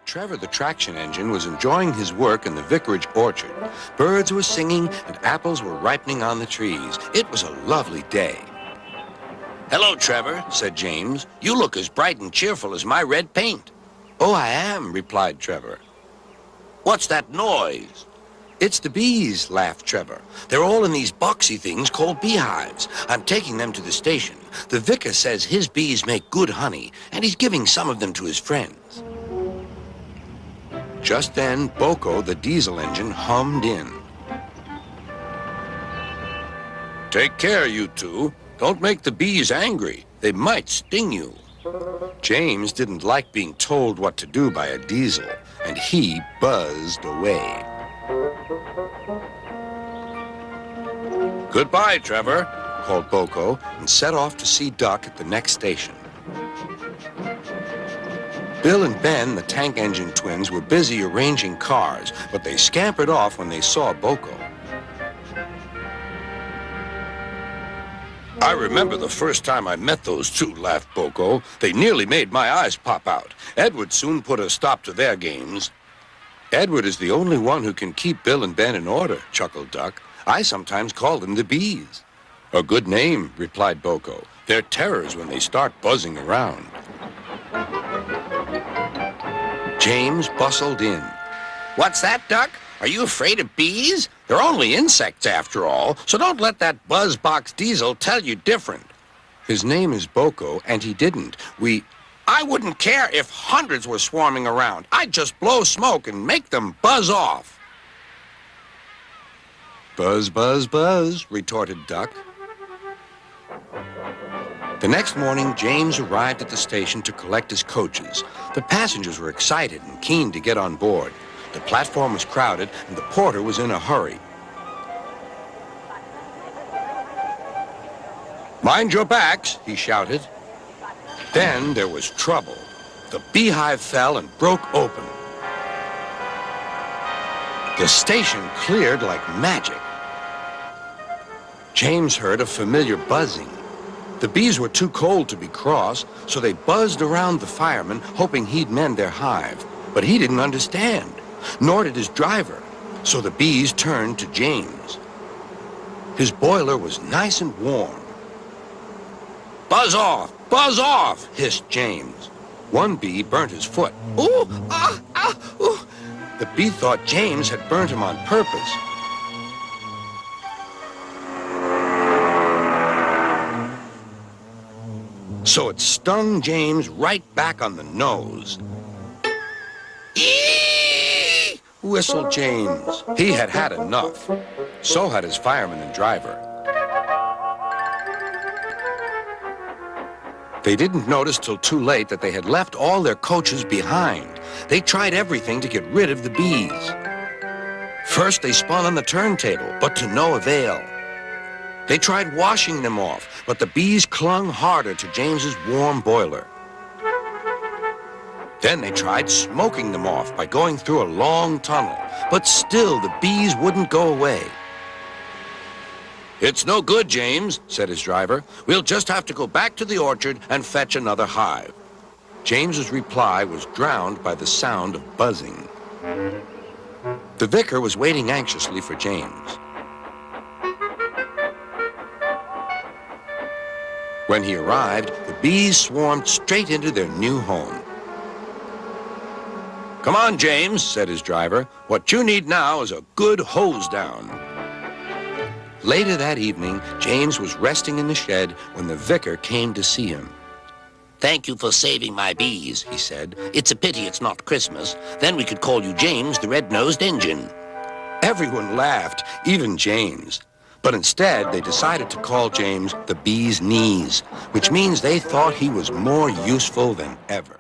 Trevor the traction engine was enjoying his work in the vicarage orchard. Birds were singing and apples were ripening on the trees. It was a lovely day. "Hello, Trevor," said James. "You look as bright and cheerful as my red paint." "Oh, I am," replied Trevor. "What's that noise?" "It's the bees," laughed Trevor. "They're all in these boxy things called beehives. I'm taking them to the station. The vicar says his bees make good honey, and he's giving some of them to his friends." Just then, Boko, the diesel engine, hummed in. "Take care, you two. Don't make the bees angry. They might sting you." James didn't like being told what to do by a diesel, and he buzzed away. "Goodbye, Trevor," called Boko, and set off to see Duck at the next station. Bill and Ben, the tank engine twins, were busy arranging cars, but they scampered off when they saw Boko. "I remember the first time I met those two," laughed Boko. "They nearly made my eyes pop out. Edward soon put a stop to their games." "Edward is the only one who can keep Bill and Ben in order," chuckled Duck. "I sometimes call them the bees." "A good name," replied Boko. "They're terrors when they start buzzing around." James bustled in. "What's that, Duck? Are you afraid of bees? They're only insects after all, so don't let that buzzbox diesel tell you different." "His name is Boko, and he didn't. I wouldn't care if hundreds were swarming around. I'd just blow smoke and make them buzz off." "Buzz, buzz, buzz," retorted Duck. The next morning, James arrived at the station to collect his coaches. The passengers were excited and keen to get on board. The platform was crowded, and the porter was in a hurry. "Mind your backs," he shouted. Then there was trouble. The beehive fell and broke open. The station cleared like magic. James heard a familiar buzzing. The bees were too cold to be cross, so they buzzed around the fireman, hoping he'd mend their hive. But he didn't understand, nor did his driver, so the bees turned to James. His boiler was nice and warm. "Buzz off! Buzz off!" hissed James. One bee burnt his foot. "Ooh! Ah! Ah! Ooh!" The bee thought James had burnt him on purpose. So it stung James right back on the nose. "Eee!" Whistled James. He had had enough. So had his fireman and driver. They didn't notice till too late that they had left all their coaches behind. They tried everything to get rid of the bees. First, they spun on the turntable, but to no avail. They tried washing them off, but the bees clung harder to James's warm boiler. Then they tried smoking them off by going through a long tunnel, but still the bees wouldn't go away. "It's no good, James," said his driver. "We'll just have to go back to the orchard and fetch another hive." James's reply was drowned by the sound of buzzing. The vicar was waiting anxiously for James. When he arrived, the bees swarmed straight into their new home. "Come on, James," said his driver. "What you need now is a good hose down." Later that evening, James was resting in the shed when the vicar came to see him. "Thank you for saving my bees," he said. "It's a pity it's not Christmas. Then we could call you James the Red-Nosed Engine." Everyone laughed, even James. But instead, they decided to call James the Bee's Knees, which means they thought he was more useful than ever.